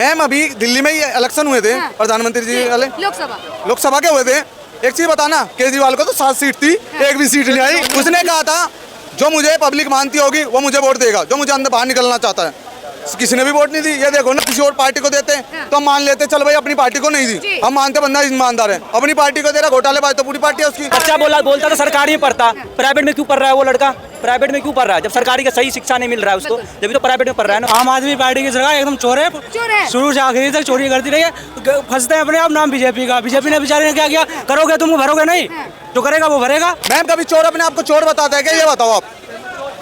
Ma'am अभी दिल्ली में ही election हुए थे, हाँ। प्रधानमंत्री जी वाले लोकसभा के हुए थे। एक चीज बताना, केजरीवाल को तो 7 सीट थी, एक भी सीट नहीं आई। उसने कहा था जो मुझे पब्लिक मानती होगी वो मुझे वोट देगा, जो मुझे अंदर बाहर निकलना चाहता है। किसी ने भी वोट नहीं दी। ये देखो ना, किसी और पार्टी को देते तो हम मान लेते, चल भाई अपनी पार्टी को नहीं दी, हम मानते बंदा ईमानदार है। अपनी पार्टी को दे रहा, घोटालेबाज तो पूरी पार्टी है उसकी। बच्चा बोलता तो सरकारी में पढ़ता, प्राइवेट में क्यों पढ़ रहा है वो लड़का? प्राइवेट में क्यों पढ़ रहा है जब सरकारी का सही शिक्षा नहीं मिल रहा है उसको? जब तो प्राइवेट में पढ़ रहा है ना। आम आदमी पार्टी की सरकार एकदम चोर है, शुरू से आखिरी तक चोरी करती रही है। फंसते हैं अपने आप नाम बीजेपी का। बीजेपी ने बेचारे ने क्या किया? करोगे तुम भरोगे नहीं, जो करेगा वो भरेगा। मैम कभी चोर अपने आप को चोर बताता है क्या? ये बताओ आप,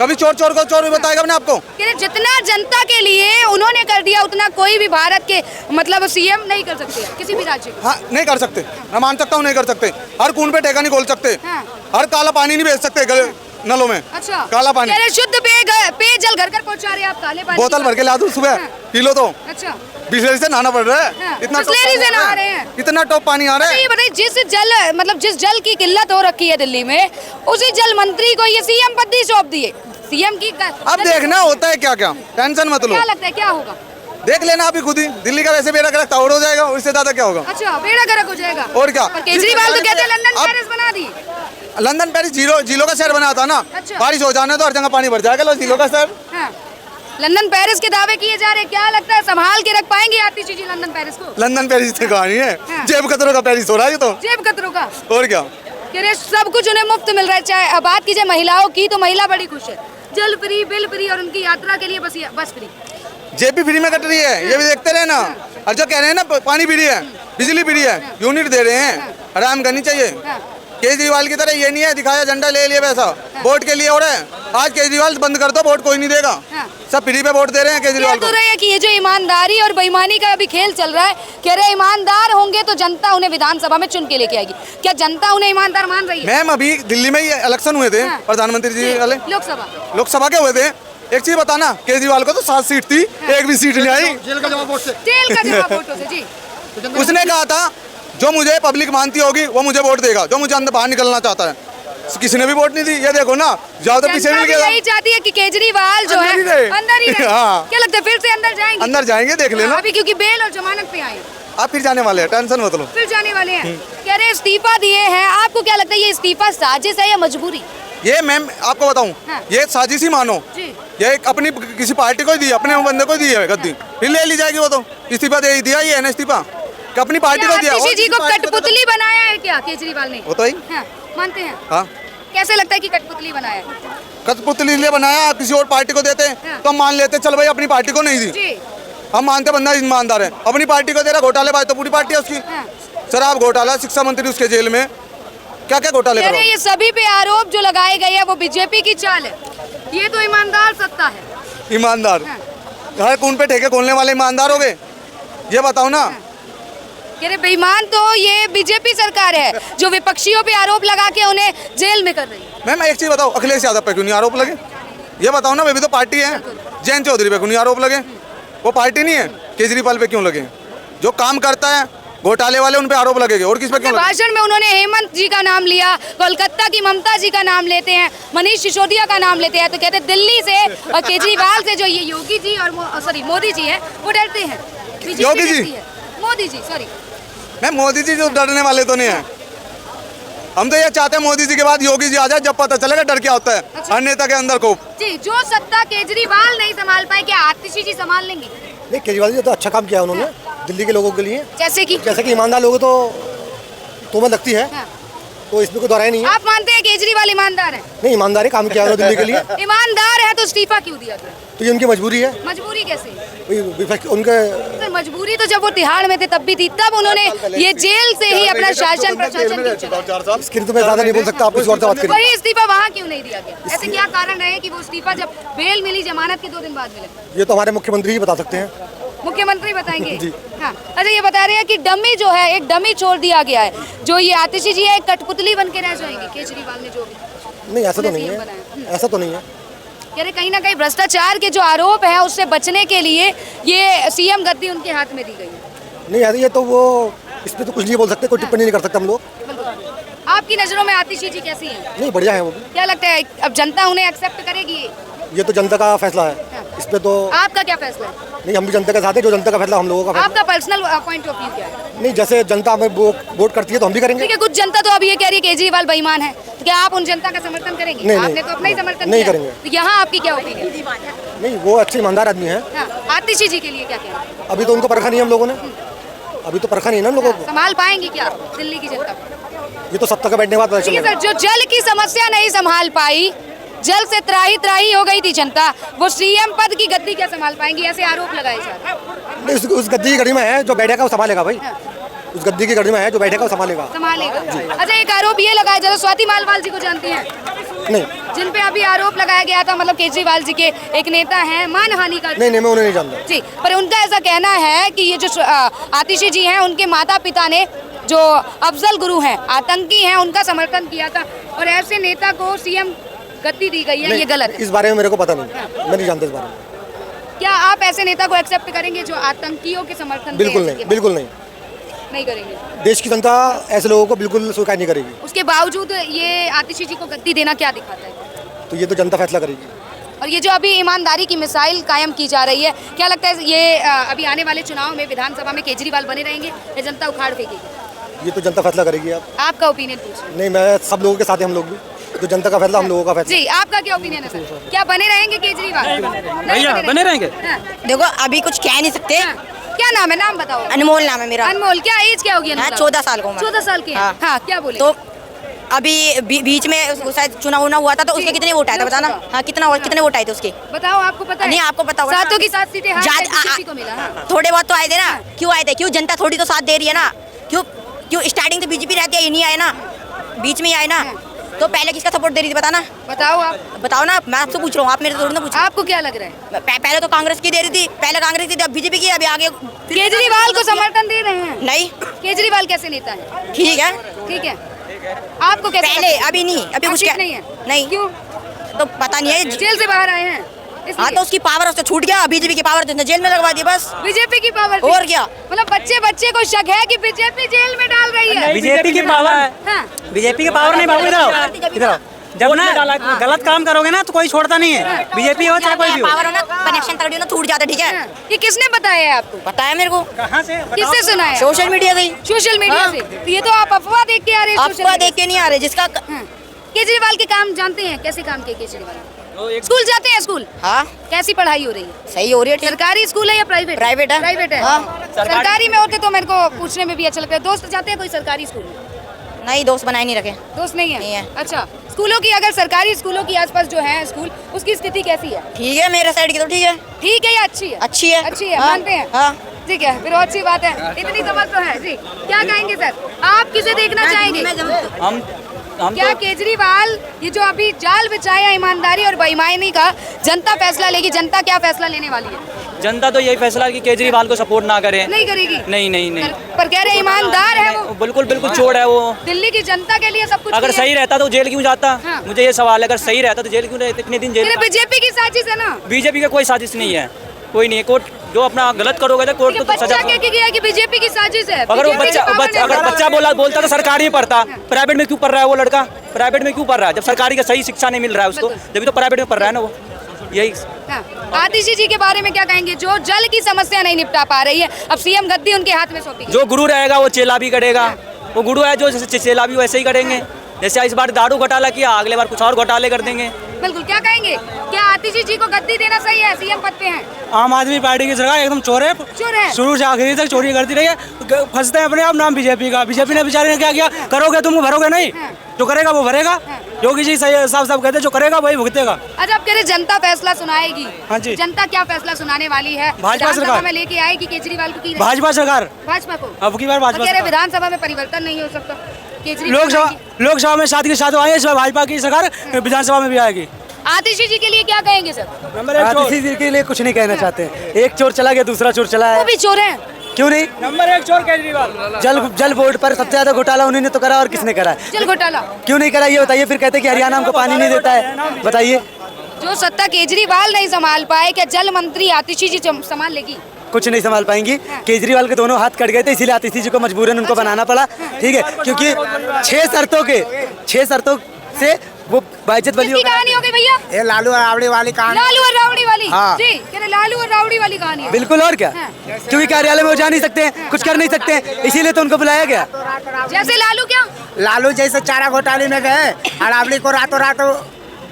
कभी चोर को चोर बताएगा अपने आपको? जितना जनता के लिए उन्होंने कर दिया उतना कोई भी भारत के मतलब सीएम नहीं कर सकते किसी भी राज्य को। हाँ नहीं कर सकते, मैं मान सकता हूँ नहीं कर सकते। हर कून पे ठेका नहीं खोल सकते, हाँ। हर काला पानी नहीं बेच सकते नलों में। अच्छा, काला पानी शुद्ध पेयजल घर घर पहुँचा रहे आप, काले पानी बोतल भर के ला दूं सुबह, पी लो तो। अच्छा, बिस्लेरी से नहाना पड़ रहा है, हाँ। इतना बिस्लेरी से नहा रहे हैं, इतना टॉप पानी आ रहा है। ये बताइए, जिस जल की किल्लत हो रखी है दिल्ली में, उसी जल मंत्री को ये सीएम पद ही सौंप दिए। सीएम की अब देखना होता है क्या क्या, टेंशन मत लो। क्या लगता है क्या होगा? देख लेना अभी खुद ही। दिल्ली का वैसे बेड़ा गर्क तौड़ हो जाएगा, उससे ज्यादा क्या होगा? अच्छा, बेड़ा गर्क हो जाएगा। और क्या? पर केजरीवाल तो कहते हैं लंदन पेरिस बना दी। लंदन पेरिस झीलों का शहर बना था ना। अच्छा। बारिश हो जाने तो हर जगह पानी भर जाएगा। लो झीलों का शहर। हाँ। लंदन पेरिस के दावे किए जा रहे हैं, क्या लगता है संभाल के रख पाएंगे आतिशी जी लंदन पेरिस को? लंदन पेरिस से कहानी है, हाँ। जेब कतरों का पेरिस हो रहा है ये तो। जेब कतरों का। और क्या? सब कुछ उन्हें मुफ्त मिल रहा है। चाहे बात कीजिए महिलाओं की, तो महिला बड़ी खुश है, जल फ्री, बिल फ्री और उनकी यात्रा के लिए बस फ्री। जेब भी फ्री में कट रही है, ये भी देखते रहे ना। और जो कह रहे हैं ना पानी फ्री है, बिजली फ्री है, यूनिट दे रहे हैं, आराम करनी चाहिए। केजरीवाल की तरह ये नहीं है दिखाया झंडा ले लिया पैसा वोट के लिए हो रहा है। आज केजरीवाल बंद कर दो, वोट कोई नहीं देगा, सब फ्री पे वोट दे रहे हैं केजरीवाल को। तो रहे हैं कि ये जो ईमानदारी और बेईमानी का अभी खेल चल रहा है, कह रहे ईमानदार होंगे तो जनता उन्हें विधानसभा में चुन के लेके आएगी। क्या जनता उन्हें ईमानदार मान रही है? मैम अभी दिल्ली में ही इलेक्शन हुए थे, प्रधानमंत्री जी वाले लोकसभा के हुए थे। एक चीज बताना, केजरीवाल को तो 7 सीट थी, एक भी सीट नहीं आई। जेल का जवाब वोटों से जी। उसने कहा था जो मुझे पब्लिक मानती होगी वो मुझे वोट देगा, जो मुझे अंदर बाहर निकलना चाहता है। किसी ने भी वोट नहीं दी। ये देखो ना, जाओ तो पीछे मिल गया। यही चाहती है कि केजरीवाल जो है अंदर ही रहे। हाँ। क्या लगता है फिर से अंदर जाएंगे? अंदर जाएंगे, देख लेना। अभी क्योंकि बेल और जमानत पे आए, आप फिर जाने वाले हैं, टेंशन मत लो। फिर जाने वाले हैं। कह रहे इस्तीफा दिए हैं, आपको क्या लगता है ये इस्तीफा साजिश है या मजबूरी? ये मैम आपको बताऊं, ये साजिश ही मानो। ये अपनी किसी पार्टी को दी, अपने बंदे को दी है गद्दी, फिर ले ली जाएगी। वो तो इस्तीफा दे दिया ही है ना, इस्तीफा अपनी पार्टी को दिया। आतिशी जी को कठपुतली बनाया है क्या केजरीवाल ने? वो तो ही मानते हैं। हाँ, कैसे लगता है कि कठपुतली बनाया है? कठपुतली इसलिए बनाया, किसी और पार्टी को देते तो हम मान लेते, चल भाई अपनी पार्टी को नहीं दी, हम मानते बंदा ईमानदार है। अपनी पार्टी को दे रहा, घोटालेबाज तो पूरी पार्टी है उसकी। शराब घोटाला, शिक्षा मंत्री उसके जेल में, क्या क्या घोटाले कर रहे हैं। ये सभी पे आरोप जो लगाए गए हैं वो बीजेपी की चाल है। ये तो ईमानदार सत्ता है। ईमानदार हर कून पे ठेके खोलने वाले ईमानदार हो गए? ये बताओ ना। बेईमान तो ये बीजेपी सरकार है जो विपक्षियों पे आरोप लगा के उन्हें जेल में कर रही है। मैम एक चीज बताओ, अखिलेश यादव पे क्यों नहीं आरोप लगे? ये बताओ ना, वे भी तो पार्टी है। जयंत चौधरी पे क्यों नहीं आरोप लगे? वो पार्टी नहीं है। केजरीवाल पे क्यों लगे? जो काम करता है घोटाले वाले, उन पे आरोप लगेंगे। और किस पे क्यों? भाषण में उन्होंने हेमंत जी का नाम लिया, कोलकाता की ममता जी का नाम लेते हैं, मनीष सिसोदिया का नाम लेते हैं, तो कहते हैं दिल्ली से और केजरीवाल से जो ये योगी जी और मोदी जी है वो डरते हैं। योगी जी, मोदी जी, सॉरी मैं मोदी जी जो डरने वाले तो नहीं है। हम तो ये चाहते हैं मोदी जी के बाद योगी जी आ जाए, जब पता चलेगा डर क्या होता है। हर नेता के अंदर को जी, जो सत्ता केजरीवाल नहीं संभाल पाए, क्या आतिशी जी संभाल लेंगे? नहीं, केजरीवाल जी तो अच्छा काम किया उन्होंने दिल्ली के लोगों के लिए। जैसे कि ईमानदार लोग तो मैं लगती है, तो इसमें कोई दोहराई नहीं है। आप मानते हैं केजरीवाल ईमानदार है? नहीं, ईमानदारी काम किया उन्होंने दिल्ली के लिए। ईमानदार है तो इस्तीफा क्यों दिया? तो ये उनकी मजबूरी है। मजबूरी कैसे? उनके सर मजबूरी तो जब वो तिहाड़ में थे तब भी थी, तब उन्होंने ये जेल से ही अपना शासन प्रशासन इसके तो मैं ज्यादा नहीं बोल सकता, आप कुछ और बात करिए। वही इस्तीफा वहाँ क्यों नहीं दिया गया? ऐसे क्या कारण रहे कि वो इस्तीफा जब बेल मिली जमानत के 2 दिन बाद मिले? ये तो हमारे मुख्यमंत्री ही बता सकते हैं। मुख्यमंत्री बताएंगे जी। हाँ, अच्छा ये बता रहे हैं कि डमी जो है, एक डमी छोड़ दिया गया है, जो ये आतिशी जी है एक कठपुतली बन के रह जाएंगे केजरीवाल ने जो भी। नहीं, ऐसा तो नहीं है, ऐसा तो नहीं है। कह रहे कहीं ना कहीं भ्रष्टाचार के जो आरोप है उससे बचने के लिए ये सीएम गद्दी उनके हाथ में दी गई है। नहीं, ये तो वो इस पे तो कुछ नहीं बोल सकते, कोई टिप्पणी नहीं कर सकते हम लोग। आपकी नजरों में आतिशी जी कैसी हैं? नहीं, बढ़िया है वो भी। क्या लगता है अब जनता उन्हें एक्सेप्ट करेगी? ये तो जनता का फैसला है, इस पे तो आपका क्या फैसला है? नहीं, हम भी जनता के साथ हैं, जो जनता का फैसला हम लोगों का फैसला। आपका पर्सनल पॉइंट ऑफ व्यू क्या है? नहीं, जैसे जनता हमें वोट करती है तो हम भी करेंगे। ठीक है, कुछ जनता तो अभी ये कह रही है केजरीवाल बेईमान है, तो क्या आप उन जनता का समर्थन करेंगे? नहीं, आपने नहीं, तो अपना ही समर्थन नहीं किया। करेंगे। तो यहाँ आपकी क्या ओपिनियन? नहीं, वो अच्छे ईमानदार आदमी हैं। हाँ, आतिशी जी के लिए क्या कहना है? अभी तो उनको परखा नहीं है हम लोगों ने, अभी तो परखा नहीं है ना हम लोगों को। संभाल पाएंगी क्या दिल्ली की जनता? ये तो सत्ता का बैठने के बाद पता ठीक है चलेगा। सर, जो जल की समस्या नहीं संभाल पाई, जल से त्राही त्राही हो गई थी जनता, वो सीएम पद की गद्दी क्या संभाल पाएंगी? ऐसे आरोप लगाए जा रहे हैं। नहीं, उस गद्दी की घड़ी में है जो बैठेगा वो संभालेगा भाई। उस गद्दी की घड़ी में है जो बैठेगा वो संभालेगा। संभालेगा। अच्छा, एक आरोप ये लगाया जा रहा है, स्वाति मालवाल जी को जानती हैं? नहीं जिन पे अभी आरोप लगाया गया था, मतलब केजरीवाल जी के एक नेता हैं, मानहानि का। नहीं, मैं उन्हें नहीं जानता। जी, पर उनका ऐसा कहना है कि ये जो आतिशी जी हैं, उनके माता पिता ने जो अफजल गुरु हैं, आतंकी हैं, उनका समर्थन किया था, और ऐसे नेता को सीएम गद्दी दी गई है, ये गलत है। इस बारे में मेरे को पता नहीं, मैं नहीं जानता इस बारे में। क्या आप ऐसे नेता को एक्सेप्ट करेंगे जो आतंकियों के समर्थन? बिल्कुल नहीं, बिल्कुल नहीं। नहीं करेंगे। देश की जनता ऐसे लोगों को बिल्कुल स्वीकार नहीं करेगी। उसके बावजूद ये आतिशी जी को गद्दी देना क्या दिखाता है? तो ये तो जनता फैसला करेगी। और ये जो अभी ईमानदारी की मिसाइल कायम की जा रही है, क्या लगता है ये अभी आने वाले चुनाव में विधानसभा में केजरीवाल बने रहेंगे या जनता उखाड़ फेंकेगी? ये तो जनता फैसला करेगी। आप आपका ओपिनियन पूछिए। नहीं, मैं सब लोगों के साथ हैं, हम लोग भी। तो जनता का फैसला हम लोगों का फैसला। जी, आपका क्या ओपिनियन है सर? क्या बने रहेंगे केजरीवाल? भैया बने रहेंगे। हाँ। देखो अभी कुछ कह नहीं सकते। हाँ। क्या नाम है? नाम बताओ। अनमोल नाम है मेरा। अनमोल, क्या एज क्या होगी? हाँ, 14 साल का हूँ मैं। 14 साल के हैं। हाँ। हाँ, क्या बोले? तो अभी बीच में शायद चुनाव हुआ था, तो उसके कितने वोट आए थे बताना? हाँ, कितने वोट आए थे उसके? बताओ, आपको पता है? नहीं, आपको पता होगा ना। सातों की 7 सीटें ज्यादा को मिला। हाँ। थोड़े बहुत तो आए थे ना। क्यों आए थे? क्यों जनता थोड़ी तो साथ दे रही है ना? क्यों स्टार्टिंग तो बीजेपी रहती है, ये नहीं आए ना, बीच में ही आए ना। तो पहले किसका सपोर्ट दे रही थी बताना? बताओ आप। बताओ ना, मैं आपसे पूछ रहा हूँ, आप मेरे से थोड़ी ना पूछ। आपको क्या लग रहा है? पहले तो कांग्रेस की दे रही थी, पहले कांग्रेस की थी, अब बीजेपी की, अभी आगे केजरीवाल को समर्थन दे रहे हैं? नहीं। केजरीवाल कैसे नेता है? ठीक है, ठीक है, आपको कैसे पहले, लगता है? अभी नहीं, अभी कुछ ठीक नहीं है? नहीं। क्यों? तो पता नहीं है। जेल से बाहर आए हैं इसलिए? हाँ, तो उसकी पावर उससे छूट गया, बीजेपी की पावर तो जेल में लगवा दी बस। बीजेपी की पावर थी। और क्या? मतलब बच्चे को शक है कि बीजेपी जेल में डाल रही है। बीजेपी की पावर है। हाँ। बीजेपी की पावर नहीं बाबू, इधर जब ना गलत काम करोगे ना तो कोई छोड़ता नहीं है, बीजेपी हो चाहे कोई भी हो। पावर हो ना, कनेक्शन तक ना छूट जाता, ठीक है? हाँ। ये किसने बताया है आपको? पता है मेरे को। कहाँ से? किससे सुना है? सोशल मीडिया से ही। सोशल मीडिया हाँ। से। तो ये तो आप अफवाह देख के आ रहे हैं। social आपको media देख के नहीं आ रहे जिसका। से। हाँ। केजरीवाल के काम जानते हैं? कैसे काम किए केजरीवाल? स्कूल जाते हैं? स्कूल हाँ, कैसी पढ़ाई हो रही है? सही हो रही है, ठीक। सरकारी स्कूल है या प्राइवेट? प्राइवेट है। प्राइवेट है। हाँ। सरकारी में होते तो मेरे को पूछने में भी अच्छा लगता है। दोस्त जाते हैं कोई सरकारी स्कूल में? नहीं, दोस्त बनाए नहीं रखे। दोस्त नहीं है? नहीं है। अच्छा, स्कूलों की, अगर सरकारी स्कूलों की आसपास जो है स्कूल, उसकी स्थिति कैसी है? ठीक है, मेरे साइड की तो ठीक है। ठीक है या अच्छी है? अच्छी है। अच्छी है, हाँ, मानते हैं? हाँ। ठीक है, फिर और अच्छी बात है, इतनी समझ तो है। जी, क्या कहेंगे सर? आप किसे देखना चाहेंगे? हम क्या तो केजरीवाल ये जो अभी जाल बिछाया ईमानदारी और बेईमानी का, जनता फैसला लेगी? जनता क्या फैसला लेने वाली है? जनता तो यही फैसला है कि केजरीवाल को सपोर्ट ना करे। नहीं करेगी? नहीं। पर कह रहे ईमानदार है वो। बिल्कुल चोर है वो। दिल्ली की जनता के लिए सब कुछ अगर किया। सही रहता तो जेल क्यों जाता? हाँ। मुझे ये सवाल है, अगर सही रहता तो जेल क्यों रहता? इतने दिन जेल। फिर बीजेपी की साजिश है ना? बीजेपी का कोई साजिश नहीं है, कोई नहीं है। कोर्ट जो अपना गलत करोगे तो कोर्ट ये तो बच्चा सजा। कह के गया कि बीजेपी की साजिश है। अगर वो BJP की power नहीं अगर है। बच्चा बोलता तो सरकारी में पढ़ता, प्राइवेट में क्यों पढ़ रहा है वो लड़का? प्राइवेट में क्यों पढ़ रहा है जब सरकारी का सही शिक्षा नहीं मिल रहा है उसको? जब तो प्राइवेट में पढ़ रहा है ना वो। यही हाँ। आतिशी जी के बारे में क्या कहेंगे, जो जल की समस्या नहीं निपटा पा रही है, अब सीएम गद्दी उनके हाथ में सौंपी गई? जो गुरु रहेगा वो चेला भी करेगा। वो गुरु है जो चेला भी वैसे ही करेंगे। जैसे इस बार दारू घोटाला किया, अगले बार कुछ और घोटाले कर देंगे। बिल्कुल, क्या कहेंगे? क्या आतिशी जी को गद्दी देना सही है? सीएम पद पे हैं। आम आदमी पार्टी की सरकार एकदम चोर है, चोर है। शुरू से आखिरी तक चोरी करती रही है, फंसते हैं अपने आप नाम बीजेपी का। बीजेपी ने बेचारे ने क्या किया? करोगे तुम भरोगे नहीं, जो करेगा वो भरेगा। योगी जी सही साफ कहते हैं, जो करेगा वही भुगतेगा। अच्छा, आप कह रहे जनता फैसला सुनाएगी? हाँ जी। जनता क्या फैसला सुनाने वाली है? भाजपा विधानसभा सरकार में लेके आएगी केजरीवाल को की नहीं? भाजपा सरकार, भाजपा को। अब की बार भाजपा कह रहे सरकार। विधानसभा में परिवर्तन नहीं हो सकता? केजरीवाल लोकसभा में 7 के 7 आई है, इस बार भाजपा की सरकार विधानसभा में भी आएगी। आतिशी जी के लिए क्या कहेंगे सर? नंबर 1 चोर। आतिशी जी के लिए कुछ नहीं कहना चाहते। एक चोर चला गया, दूसरा चोर चला वो है, भी चोर हैं। क्यों नहीं? नंबर 1 चोर केजरीवाल। जल बोर्ड पर सबसे ज्यादा घोटाला उन्हीं ने तो करा, और किसने करा है? जल घोटाला क्यों नहीं करा ये बताइए। फिर कहते हैं कि हरियाणा हमको पानी नहीं देता है, बताइए। जो सत्ता केजरीवाल नहीं संभाल पाए, क्या जल मंत्री आतिशी जी संभाल लेगी? कुछ नहीं संभाल पाएंगी। केजरीवाल के दोनों हाथ कट गए थे, इसीलिए आतिशी जी को मजबूरन उनको बनाना पड़ा, ठीक है? क्योंकि 6 शर्तों से वो बाइज्जत बली किसकी कहानी हो गई भैया? ये लालू और राबड़ी वाली कहानी। लालू और रावड़ी वाली कहानी हाँ। जी, कह रहे लालू और राउडी वाली कहानी है। बिल्कुल, और क्या, हाँ। क्योंकि कार्यालय में वो जा नहीं सकते हैं, कुछ कर नहीं सकते हैं, इसीलिए तो उनको बुलाया गया। जैसे लालू क्या लालू जैसे चारा घोटाले में गए, अरावली को रातों रात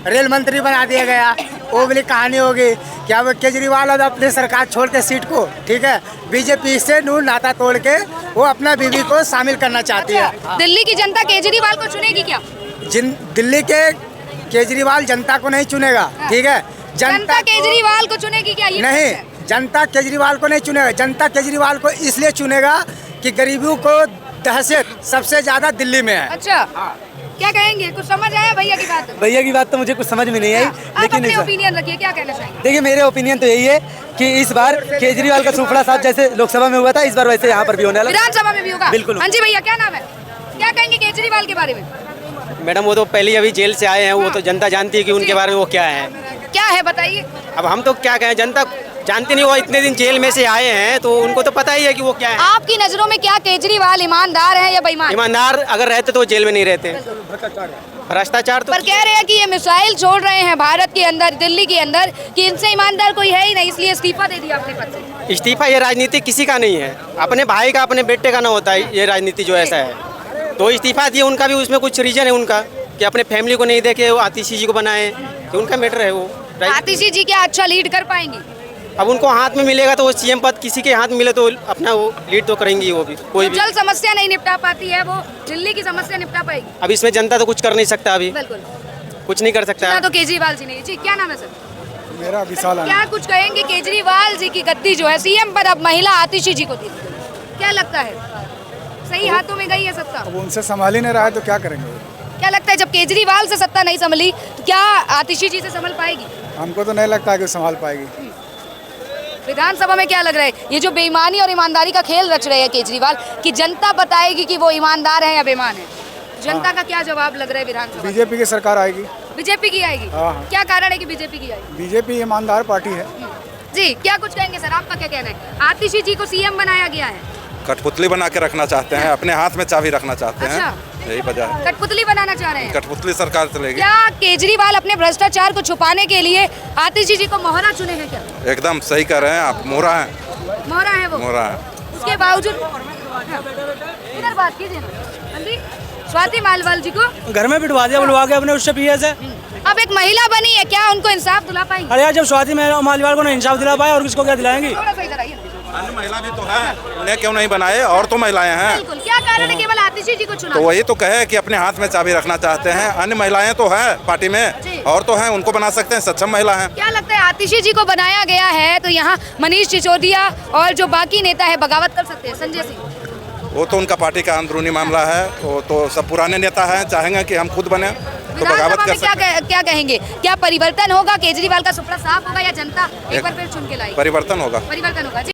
रेल मंत्री बना दिया गया, वो वाली कहानी होगी। क्या वो केजरीवाल अब अपनी सरकार छोड़ के सीट को, ठीक है, बीजेपी से नूर नाता तोड़ के वो अपना बीवी को शामिल करना चाहती है। दिल्ली की जनता केजरीवाल को चुनेगी क्या? दिल्ली के केजरीवाल जनता को नहीं चुनेगा, ठीक है, जनता केजरीवाल को चुनेगी क्या? ये नहीं, जनता केजरीवाल को नहीं चुनेगा। जनता केजरीवाल को इसलिए चुनेगा कि गरीबों को दहशत सबसे ज्यादा दिल्ली में है। अच्छा, क्या कहेंगे? कुछ समझ आया भैया की बात? भैया की बात तो मुझे कुछ समझ में नहीं आई, आप लेकिन अपने ओपिनियन रखिए, क्या कहना चाहेंगे? देखिए, मेरे ओपिनियन तो यही है कि इस बार केजरीवाल का सुपड़ा साथ जैसे लोकसभा में हुआ था, इस बार वैसे यहाँ पर भी होने वाला। विधानसभा में भी होगा? बिल्कुल। हाँ जी भैया, क्या नाम है? क्या कहेंगे केजरीवाल के बारे में? मैडम वो तो पहले अभी जेल से आए हैं, वो तो जनता जानती है कि उनके बारे में वो क्या है। क्या है बताइए? अब हम तो क्या कहें, जनता जानती नहीं, वो इतने दिन जेल में से आए हैं तो उनको तो पता ही है कि वो क्या है। आपकी नजरों में क्या केजरीवाल ईमानदार है या बेईमान? ईमानदार अगर रहते तो वो जेल में नहीं रहते। भ्रष्टाचार तो पर कह रहे हैं कि ये मिसाइल छोड़ रहे हैं भारत के अंदर, दिल्ली के अंदर, कि इनसे ईमानदार कोई है ही नहीं, इसलिए इस्तीफा दे दिया अपने पद से। इस्तीफा ये राजनीति किसी का नहीं है, अपने भाई का अपने बेटे का ना होता है ये राजनीति जो ऐसा है। तो इस्तीफा दिए, उनका भी उसमें कुछ रीजन है उनका कि अपने फैमिली को नहीं देखे वो आतिशी जी को बनाए, तो उनका मैटर है वो। आतिशी जी क्या अच्छा लीड कर पाएंगी? अब उनको हाथ में मिलेगा तो वो सीएम पद किसी के हाथ मिले तो अपना वो लीड तो करेंगी वो भी, कोई भी। जल समस्या नहीं निपटा पाती है, वो दिल्ली की समस्या निपटा पाएगी? अब इसमें जनता तो कुछ कर नहीं सकता, अभी बिल्कुल कुछ नहीं कर सकता। ना तो केजरीवाल जी नहीं। जी, क्या नाम है सर? मेरा विशाल क्या कुछ कहेंगे? केजरीवाल जी की गद्दी जो है, सीएम पद अब महिला आतिशी जी को दी, क्या लगता है सही हाथों में गई है सत्ता? अब उनसे संभाल ही नहीं रहा है तो क्या करेंगे? क्या लगता है जब केजरीवाल से सत्ता नहीं संभली तो क्या आतिशी जी से संभल पाएगी? हमको तो नहीं लगता कि संभाल पाएगी। विधानसभा में क्या लग रहा है, ये जो बेईमानी और ईमानदारी का खेल रच रहे हैं केजरीवाल, कि जनता बताएगी कि वो ईमानदार है या बेईमान है? जनता का क्या जवाब लग रहा है विधानसभा? बीजेपी की सरकार आएगी। बीजेपी की आएगी? हाँ, हाँ। क्या कारण है कि बीजेपी की आएगी? बीजेपी ईमानदार पार्टी है। जी, क्या कुछ कहेंगे सर, आपका क्या कहना है? आतिशी जी को सीएम बनाया गया है, कठपुतली बना के रखना चाहते हैं, अपने हाथ में चाबी रखना चाहते हैं, अच्छा। यही वजह है। कठपुतली बनाना चाह रहे हैं? कठपुतली सरकार चलेगी। क्या केजरीवाल अपने भ्रष्टाचार को छुपाने के लिए आतिशी जी को मोहरा चुने हैं क्या? एकदम सही कह रहे हैं आप, मोहरा है, मोहरा है वो? मोहरा है। उसके बावजूद इधर बात कीजिए ना। हाँ जी, स्वाति मालवाल जी को घर में बिठवा दिया, बुलवा के अपने उससे पीए से। अब एक महिला बनी है, क्या उनको इंसाफ दिला पाएंगे? अरे यार, जब स्वाति मालीवाल को नहीं इंसाफ दिला पाए और किसको क्या दिलाएंगी? थोड़ा सा इधर आइए ना। अन्य महिला भी तो है, उन्हें क्यों नहीं बनाए, और तो महिलाएं हैं। बिल्कुल, क्या कारण है केवल आतिशी जी को चुना? तो वही तो कहे कि अपने हाथ में चाबी रखना चाहते हैं। अन्य महिलाएं तो है पार्टी जी। में, और तो हैं, उनको बना सकते हैं, सक्षम महिला हैं। क्या लगता है आतिशी जी को बनाया गया है तो यहाँ मनीष सिसोदिया और जो बाकी नेता है बगावत कर सकते हैं? संजय सिंह, वो तो उनका पार्टी का अंदरूनी मामला है, वो तो सब पुराने नेता हैं, चाहेंगे कि हम खुद बने तो बगावत विधानसभा कर में सकते क्या कहेंगे? क्या परिवर्तन होगा? केजरीवाल का सुपड़ा साफ होगा या जनता एक बार फिर चुन के लाएगी? परिवर्तन होगा। परिवर्तन होगा जी।